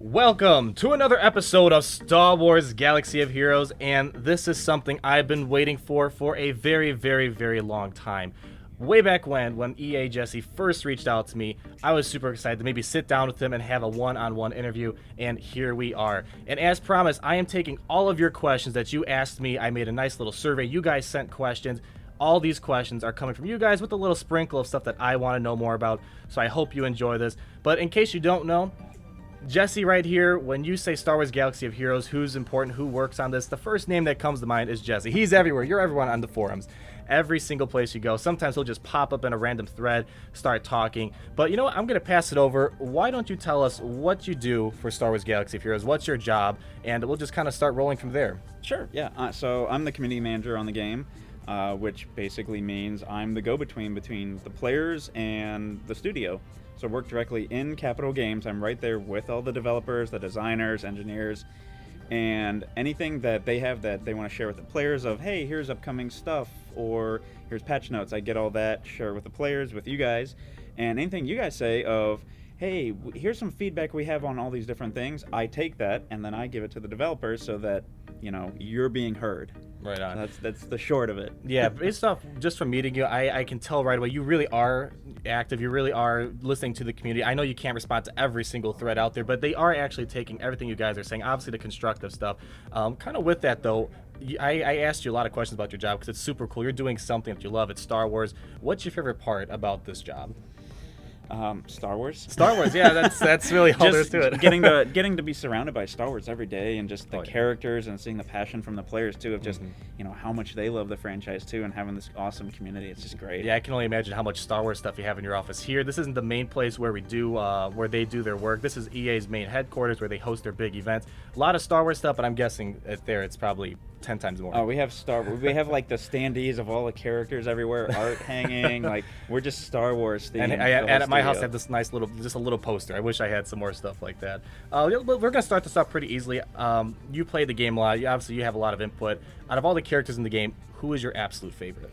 Welcome to another episode of Star Wars Galaxy of Heroes, and this is something I've been waiting for a very, very, very long time. Way back when EA Jesse first reached out to me, I was super excited to maybe sit down with him and have a one-on-one interview, and here we are. And as promised, I am taking all of your questions that you asked me. I made a nice little survey. You guys sent questions. All these questions are coming from you guys with a little sprinkle of stuff that I want to know more about, so I hope you enjoy this. But in case you don't know, Jesse right here, when you say Star Wars Galaxy of Heroes, who's important, who works on this, the first name that comes to mind is Jesse. He's everywhere. You're everyone on the forums. Every single place you go. Sometimes he'll just pop up in a random thread, start talking. But you know what? I'm going to pass it over. Why don't you tell us what you do for Star Wars Galaxy of Heroes? What's your job? And we'll just kind of start rolling from there. Sure, yeah. So I'm the community manager on the game, which basically means I'm the go-between between the players and the studio. So I work directly in Capital Games. I'm right there with all the developers, the designers, engineers, and anything that they have that they want to share with the players of, hey, here's upcoming stuff, or here's patch notes. I get all that, share with the players, with you guys, and anything you guys say of, hey, here's some feedback we have on all these different things. I take that, and then I give it to the developers so that, you know, you're being heard. Right on. That's the short of it. Yeah, based off just from meeting you, I can tell right away you really are active. You really are listening to the community. I know you can't respond to every single thread out there, but they are actually taking everything you guys are saying, obviously the constructive stuff. Kind of with that, though, I asked you a lot of questions about your job because it's super cool. You're doing something that you love. It's Star Wars. What's your favorite part about this job? Star Wars. Star Wars, yeah, that's really all there is to it. getting to be surrounded by Star Wars every day, and just the characters, and seeing the passion from the players too, of just you know how much they love the franchise too, and having this awesome community. It's just great. Yeah, I can only imagine how much Star Wars stuff you have in your office here. This isn't the main place where where they do their work. This is EA's main headquarters where they host their big events. A lot of Star Wars stuff, but I'm guessing it's probably 10 times more. Oh, we have we have like the standees of all the characters everywhere, art hanging. Like we're just Star Wars themed. And at my house, I have this nice just a little poster. I wish I had some more stuff like that. We're gonna start this off pretty easily. You play the game a lot. Obviously, you have a lot of input. Out of all the characters in the game, who is your absolute favorite?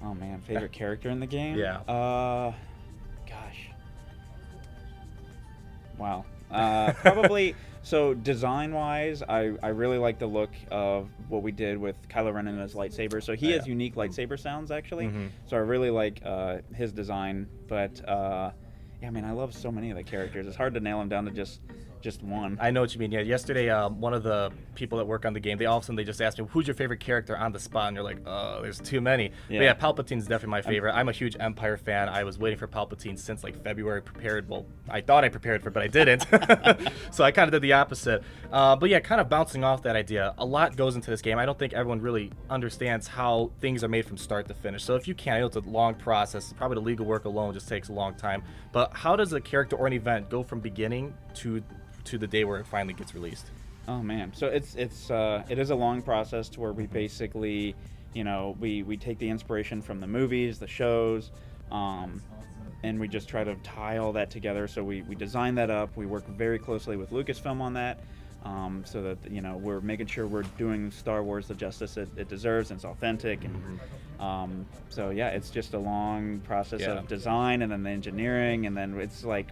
Oh man, favorite character in the game? Yeah. Gosh. Wow. Probably. So design-wise, I really like the look of what we did with Kylo Ren and his lightsaber. So he has unique lightsaber sounds, actually. So I really like his design. But yeah, I mean, I love so many of the characters. It's hard to nail them down to just one. I know what you mean. Yeah, yesterday, one of the people that work on the game, they all of a sudden they just asked me, "Who's your favorite character on the spot?" And you're like, "Oh, there's too many." Yeah. But yeah, Palpatine's definitely my favorite. I'm a huge Empire fan. I was waiting for Palpatine since like February. Well, I thought I prepared for it, but I didn't. So I kind of did the opposite. But yeah, kind of bouncing off that idea, a lot goes into this game. I don't think everyone really understands how things are made from start to finish. So if you can, I know it's a long process. Probably the legal work alone just takes a long time. But how does a character or an event go from beginning to the day where it finally gets released? Oh man, so it is a long process to where we basically, you know, we take the inspiration from the movies, the shows, and we just try to tie all that together. So we design that up. We work very closely with Lucasfilm on that, so that, you know, we're making sure we're doing Star Wars the justice it deserves and it's authentic. And so yeah, it's just a long process of design, and then the engineering, and then it's like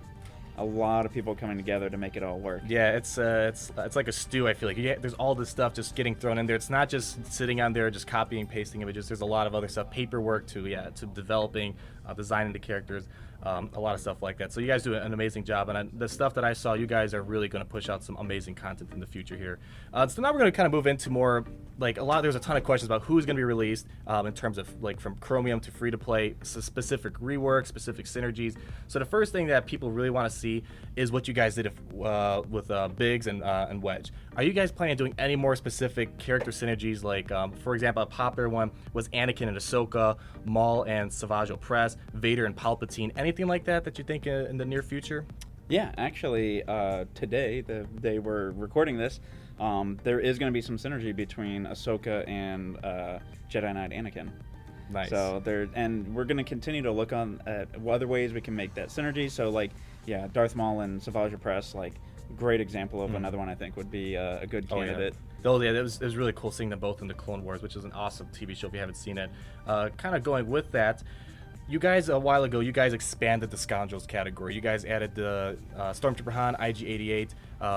a lot of people coming together to make it all work. Yeah, it's like a stew. I feel like there's all this stuff just getting thrown in there. It's not just sitting on there just copying, pasting images. There's a lot of other stuff, paperwork to developing, designing the characters, a lot of stuff like that. So you guys do an amazing job, and the stuff that I saw, you guys are really going to push out some amazing content in the future here. So now we're going to kind of move into more like there's a ton of questions about who's going to be released in terms of like from Chromium to free to play, specific rework, specific synergies. So the first thing that people really want to see is what you guys did with Biggs and Wedge. Are you guys planning on doing any more specific character synergies? Like, for example, a popular one was Anakin and Ahsoka, Maul and Savage Opress, Vader and Palpatine. Anything like that you think in the near future? Yeah, actually, today, the day we're recording this, there is going to be some synergy between Ahsoka and Jedi Knight Anakin. Nice. So and we're going to continue to look at other ways we can make that synergy. So like, yeah, Darth Maul and Savage Opress, like, great example of another one I think would be a good candidate. Oh yeah, it was really cool seeing them both in the Clone Wars, which is an awesome TV show if you haven't seen it. Kind of going with that, You guys, a while ago, you guys expanded the Scoundrels category. You guys added the Stormtrooper Han, IG-88,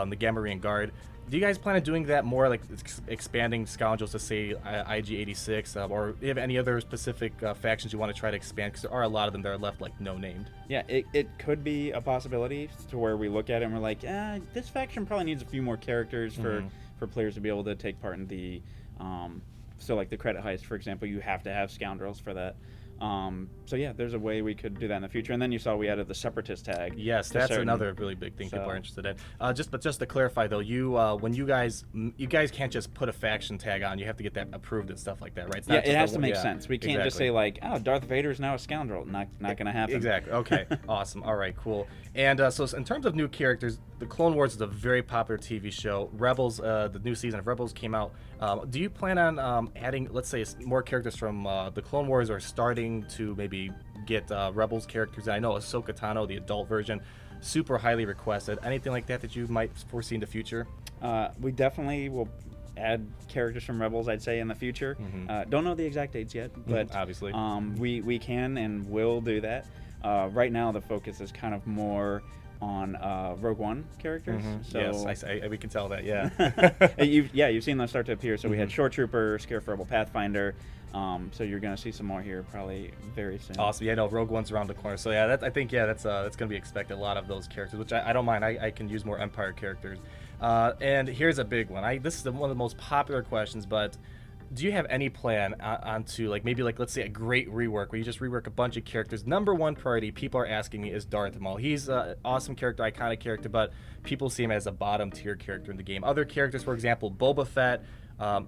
the Gamorrean Guard. Do you guys plan on doing that more, like expanding Scoundrels to, say, IG-86? Or do you have any other specific factions you want to try to expand? Because there are a lot of them that are left, like, no-named. Yeah, it could be a possibility to where we look at it and we're like, this faction probably needs a few more characters for players to be able to take part in the... so, like, the credit heist, for example, you have to have Scoundrels for that. So yeah, there's a way we could do that in the future. And then you saw we added the Separatist tag. Yes, that's another really big thing people are interested in. Just to clarify though, when you guys can't just put a faction tag on. You have to get that approved and stuff like that, right? It's not it has to make sense. We can't just say like, oh, Darth Vader's now a scoundrel. Not gonna happen. Exactly. Okay. Awesome. All right. Cool. And so in terms of new characters, the Clone Wars is a very popular TV show. Rebels, the new season of Rebels came out. Do you plan on adding, let's say, more characters from the Clone Wars, or starting to maybe get Rebels characters? I know Ahsoka Tano, the adult version, super highly requested. Anything like that you might foresee in the future? We definitely will add characters from Rebels, I'd say, in the future. Don't know the exact dates yet, but obviously we can and will do that. Right now the focus is kind of more on Rogue One characters. So, yes, we can tell that. Yeah. You've seen those start to appear. So we had Shore Trooper, Scarif Rebel Pathfinder. So you're gonna see some more here probably very soon. Awesome. Yeah, no, Rogue One's around the corner. So yeah, I think that's gonna be expected. A lot of those characters, which I don't mind. I can use more Empire characters. And here's a big one. This is one of the most popular questions, but do you have any plan onto, like, maybe, like, let's say a great rework where you just rework a bunch of characters? Number one priority, people are asking me, is Darth Maul. He's an awesome character, iconic character, but people see him as a bottom tier character in the game. Other characters, for example, Boba Fett,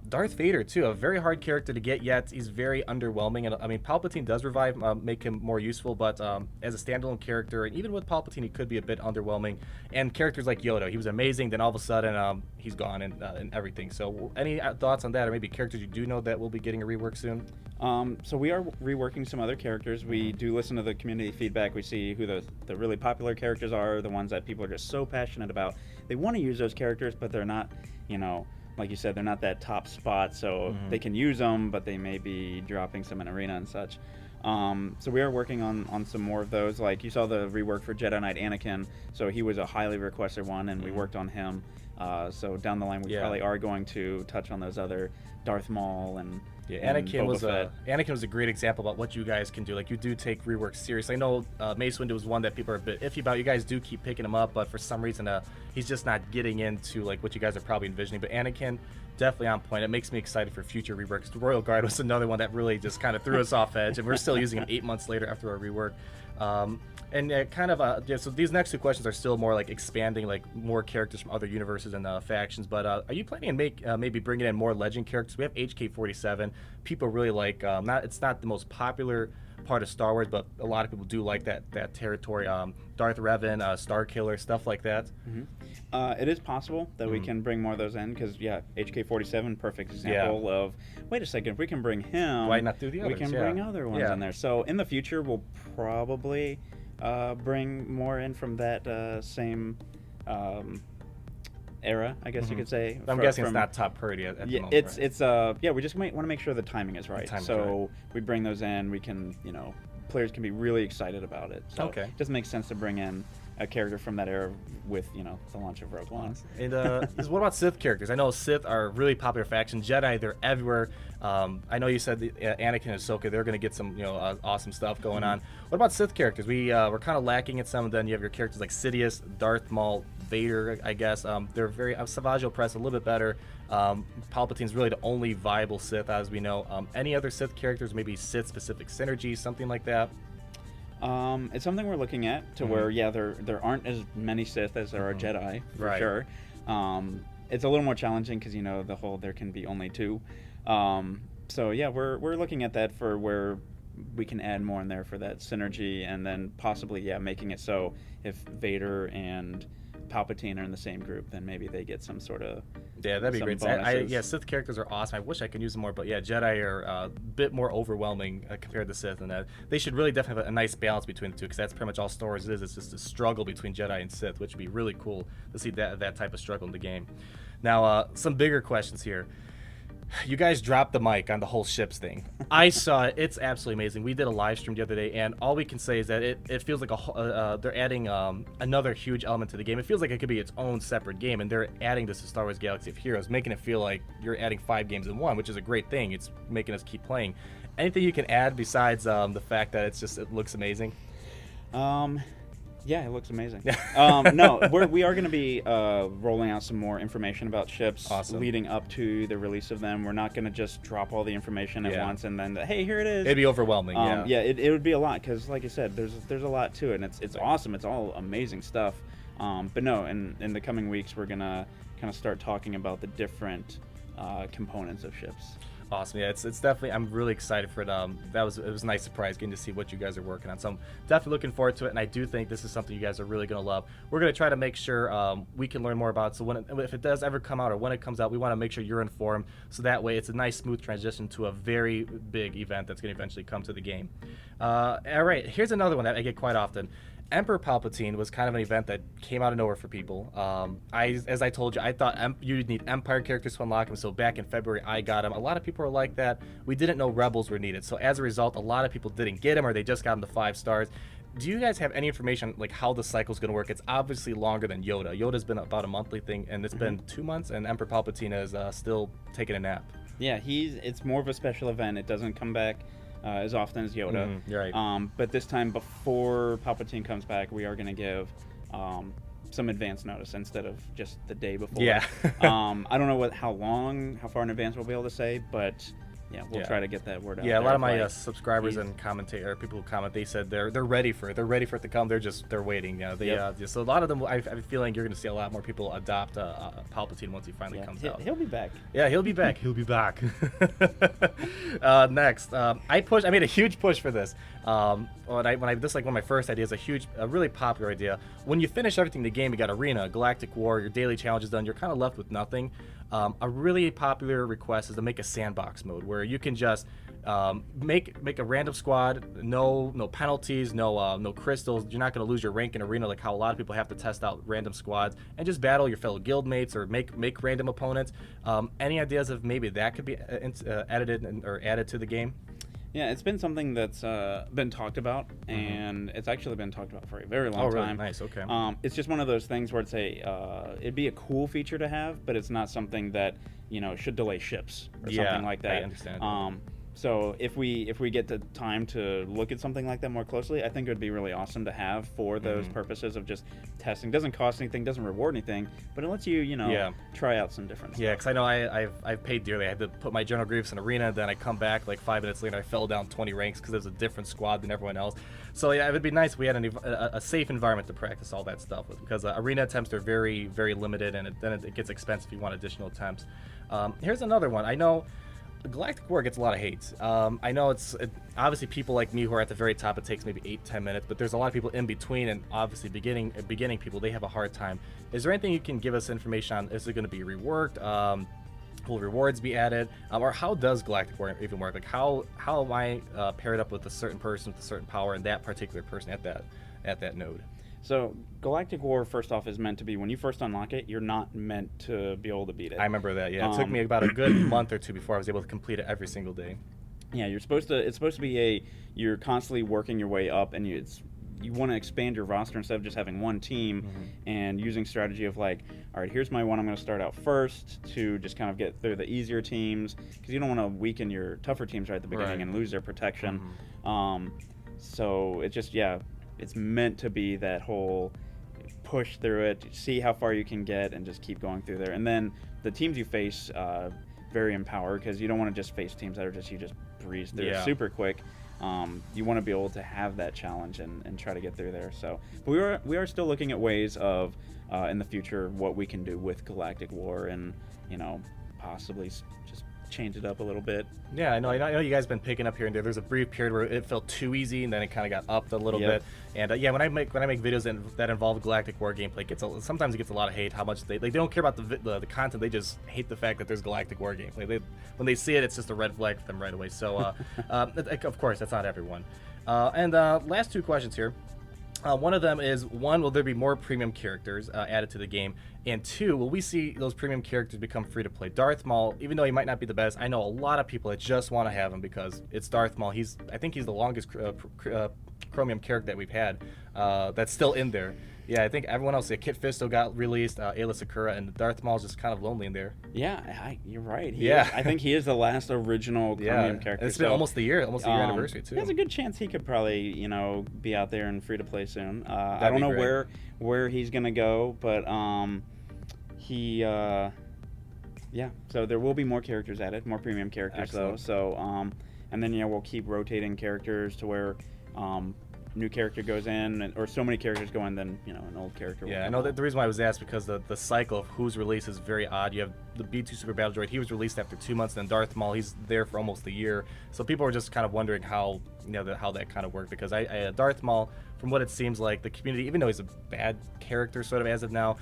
Darth Vader too, a very hard character to get, yet he's very underwhelming. And I mean, Palpatine does revive, make him more useful, but as a standalone character, and even with Palpatine, he could be a bit underwhelming. And characters like Yoda, he was amazing, then all of a sudden he's gone and everything. So any thoughts on that, or maybe characters you do know that will be getting a rework soon? So we are reworking some other characters. We do listen to the community feedback. We see who the really popular characters are, the ones that people are just so passionate about. They want to use those characters, but they're not, like you said, they're not that top spot, so they can use them, but they may be dropping some in arena and such. So we are working on some more of those. Like you saw the rework for Jedi Knight Anakin, so he was a highly requested one, and we worked on him. So down the line, we probably are going to touch on those other Darth Maul and Anakin was a great example about what you guys can do. Like, you do take reworks seriously. I know Mace Windu was one that people are a bit iffy about. You guys do keep picking him up, but for some reason he's just not getting into like what you guys are probably envisioning. But Anakin, definitely on point. It makes me excited for future reworks. The Royal Guard was another one that really just kind of threw us off edge, and we're still using him 8 months later after our rework. So these next two questions are still more like expanding, like more characters from other universes and factions. But are you planning on maybe bringing in more legend characters? We have HK-47. People really like. It's not the most popular part of Star Wars, but a lot of people do like that territory. Darth Revan, Starkiller, stuff like that. It is possible that we can bring more of those in, because HK-47, perfect example of, wait a second, if we can bring him, why not do the others? We can bring other ones in there. So in the future, we'll probably bring more in from that same era, I guess you could say. I'm guessing it's not top priority at the moment. We just want to make sure the timing is right. We bring those in. We can, players can be really excited about it. So it just makes sense to bring in a character from that era with, the launch of Rogue One. And what about Sith characters? I know Sith are a really popular faction. Jedi, they're everywhere. I know you said Anakin and Ahsoka, they're going to get some, awesome stuff going on. What about Sith characters? We're kind of lacking in some. Then you have your characters like Sidious, Darth Maul, Vader, I guess. They're very Savage Opress a little bit better. Palpatine's really the only viable Sith, as we know. Any other Sith characters, maybe Sith-specific synergies, something like that? It's something we're looking at to where, there aren't as many Sith as there are Jedi, for sure. It's a little more challenging because, the whole there can be only two. We're looking at that for where we can add more in there for that synergy, and then possibly, making it so if Vader and Palpatine are in the same group, then maybe they get some sort of that'd be great. Sith characters are awesome. I wish I could use them more, but Jedi are a bit more overwhelming compared to Sith, and they should really definitely have a nice balance between the two, because that's pretty much all Star Wars is. It's just a struggle between Jedi and Sith, which would be really cool to see that type of struggle in the game. Now, some bigger questions here. You guys dropped the mic on the whole ships thing. I saw it. It's absolutely amazing. We did a live stream the other day, and all we can say is that it feels like they're adding another huge element to the game. It feels like it could be its own separate game, and they're adding this to Star Wars Galaxy of Heroes, making it feel like you're adding 5 games in one, which is a great thing. It's making us keep playing. Anything you can add besides the fact that it looks amazing? Yeah, it looks amazing. No, we are going to be rolling out some more information about ships leading up to the release of them. We're not going to just drop all the information at once and then, hey, here it is. It'd be overwhelming. Yeah, it would be a lot because, like I said, there's a lot to it, and it's awesome. It's all amazing stuff. But no, in the coming weeks, we're going to kind of start talking about the different components of ships. Awesome. Yeah, it's definitely, I'm really excited for it. It was a nice surprise getting to see what you guys are working on. So I'm definitely looking forward to it, and I do think this is something you guys are really going to love. We're going to try to make sure we can learn more about it. So if it does ever come out or when it comes out, we want to make sure you're informed. So that way it's a nice, smooth transition to a very big event that's going to eventually come to the game. All right, here's another one that I get quite often. Emperor Palpatine was kind of an event that came out of nowhere for people. As I told you, I thought you'd need Empire characters to unlock him, so back in February I got him. A lot of people were like that. We didn't know Rebels were needed, so as a result, a lot of people didn't get him, or they just got him to 5 stars. Do you guys have any information like how the cycle's going to work? It's obviously longer than Yoda. Yoda's been about a monthly thing, and it's been 2 months, and Emperor Palpatine is still taking a nap. Yeah, it's more of a special event. It doesn't come back as often as Yoda. You're right. But this time, before Palpatine comes back, we are going to give some advance notice instead of just the day before. Yeah. I don't know how far in advance we'll be able to say, but yeah, we'll try to get that word out. Yeah, a lot of my subscribers and people who comment, they said they're ready for it. They're ready for it to come. They're waiting. So a lot of them, I have a feeling you're going to see a lot more people adopt Palpatine once he finally comes out. He'll be back. Yeah, he'll be back. He'll be back. Next, I made a huge push for this. This is like one of my first ideas, a really popular idea. When you finish everything in the game, you got Arena, Galactic War, your daily challenge is done, you're kind of left with nothing. A really popular request is to make a sandbox mode where you can just make a random squad, no penalties, no crystals. You're not going to lose your rank in Arena like how a lot of people have to test out random squads, and just battle your fellow guildmates or make random opponents. Any ideas of maybe that could be edited or added to the game? Yeah, it's been something that's been talked about, and it's actually been talked about for a very long time. Nice, okay. It's just one of those things where it'd be a cool feature to have, but it's not something that should delay ships or something like that. I understand. So if we get the time to look at something like that more closely, I think it would be really awesome to have for those purposes of just testing. Doesn't cost anything, doesn't reward anything, but it lets you try out some different stuff. Yeah, because I know I've paid dearly. I had to put my General Grievous in Arena, then I come back like 5 minutes later, I fell down 20 ranks because there's a different squad than everyone else. So yeah, it would be nice if we had a safe environment to practice all that stuff with, because Arena attempts are very, very limited, and then it gets expensive if you want additional attempts. Here's another one. I know Galactic War gets a lot of hate. I know obviously people like me who are at the very top, it takes maybe 8-10 minutes, but there's a lot of people in between, and obviously beginning people, they have a hard time. Is there anything you can give us information on? Is it going to be reworked? Will rewards be added? Or how does Galactic War even work? Like how am I paired up with a certain person with a certain power and that particular person at that node? So Galactic War, first off, is meant to be, when you first unlock it, you're not meant to be able to beat it. I remember that, yeah. It took me about a good month or two before I was able to complete it every single day. Yeah, it's supposed to be you're constantly working your way up, and you want to expand your roster instead of just having one team and using strategy of like, all right, here's my one, I'm going to start out first to just kind of get through the easier teams, because you don't want to weaken your tougher teams right at the beginning and lose their protection. So it's just, it's meant to be that whole push through it, see how far you can get, and just keep going through there. And then the teams you face vary in power, because you don't want to just face teams that are you just breeze through it super quick. You want to be able to have that challenge and try to get through there. So we are still looking at ways of in the future what we can do with Galactic War, and possibly just change it up a little bit. Yeah, I know you guys have been picking up here and there. There's a brief period where it felt too easy, and then it kind of got upped a little bit. And when I make videos that involve Galactic War gameplay, sometimes it gets a lot of hate. How much they don't care about the content, they just hate the fact that there's Galactic War gameplay. When they see it, it's just a red flag for them right away. So of course, that's not everyone. And last 2 questions here. One of them is, one, will there be more premium characters added to the game? And two, will we see those premium characters become free to play? Darth Maul, even though he might not be the best, I know a lot of people that just want to have him because it's Darth Maul. I think he's the longest chromium character that we've had that's still in there. Yeah, I think everyone else, Kit Fisto got released, Ayla Sakura, and Darth Maul's just kind of lonely in there. Yeah, you're right. Yeah. I think he is the last original chromium character. It's been almost a year anniversary, too. There's a good chance he could probably, be out there and free to play soon. I don't know where he's going to go, but so there will be more characters added, more premium characters. Excellent. Though. So, and then we'll keep rotating characters to where new character goes in, or so many characters go in, then an old character. Yeah, I know that the reason why I was asked because the cycle of who's released is very odd. You have the B2 Super Battle Droid. He was released after 2 months, and then Darth Maul, he's there for almost a year. So people were just kind of wondering how how that kind of worked, because Darth Maul, from what it seems like, the community, even though he's a bad character sort of as of now,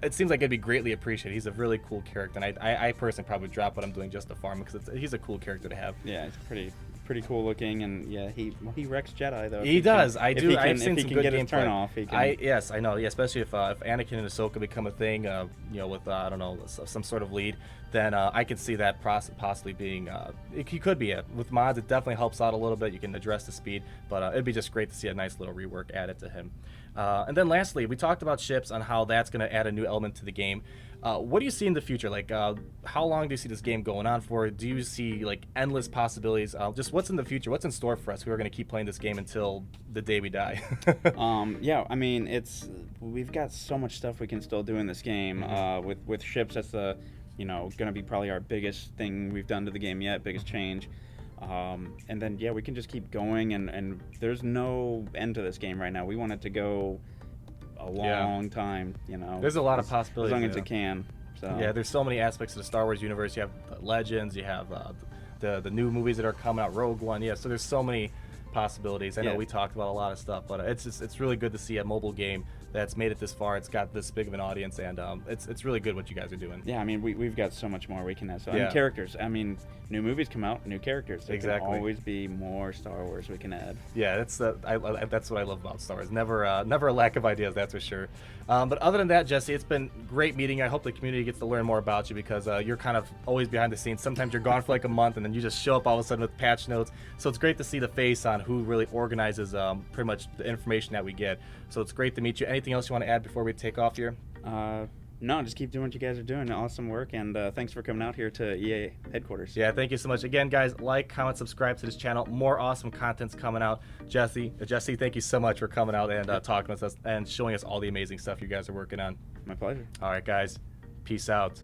it seems like it'd be greatly appreciated. He's a really cool character, and I personally probably would drop what I'm doing just to farm him because he's a cool character to have. Yeah, he's pretty cool looking, and he wrecks Jedi though. He does. I've seen some good gameplay. Turn off. Yes, I know. Yeah, especially if Anakin and Ahsoka become a thing, with I don't know, some sort of lead, then I could see that possibly being. He could be it with mods. It definitely helps out a little bit. You can address the speed, but it'd be just great to see a nice little rework added to him. And then lastly, we talked about ships, on how that's going to add a new element to the game. What do you see in the future? Like, how long do you see this game going on for? Do you see endless possibilities? Just what's in the future? What's in store for us? Who are going to keep playing this game until the day we die? Yeah, I mean, we've got so much stuff we can still do in this game. With ships, that's the going to be probably our biggest thing we've done to the game yet, biggest change. And then we can just keep going, and there's no end to this game right now. We want it to go a long time, There's a lot of possibilities. As long as it can. So. Yeah, there's so many aspects of the Star Wars universe. You have Legends, you have the new movies that are coming out, Rogue One. Yeah, so there's so many possibilities. I know we talked about a lot of stuff, but it's really good to see a mobile game that's made it this far. It's got this big of an audience, and it's really good what you guys are doing. Yeah, I mean, we've got so much more we can have. So, and characters. I mean, new movies come out, new characters. There can always be more Star Wars we can add. Yeah, that's what I love about Star Wars. Never a lack of ideas, that's for sure. But other than that, Jesse, it's been great meeting you. I hope the community gets to learn more about you, because you're kind of always behind the scenes. Sometimes you're gone for a month, and then you just show up all of a sudden with patch notes. So it's great to see the face on who really organizes pretty much the information that we get. So it's great to meet you. Anything else you want to add before we take off here? No, just keep doing what you guys are doing. Awesome work, and thanks for coming out here to EA headquarters. Yeah, thank you so much. Again, guys, like, comment, subscribe to this channel. More awesome content's coming out. Jesse, thank you so much for coming out and talking with us and showing us all the amazing stuff you guys are working on. My pleasure. All right, guys, peace out.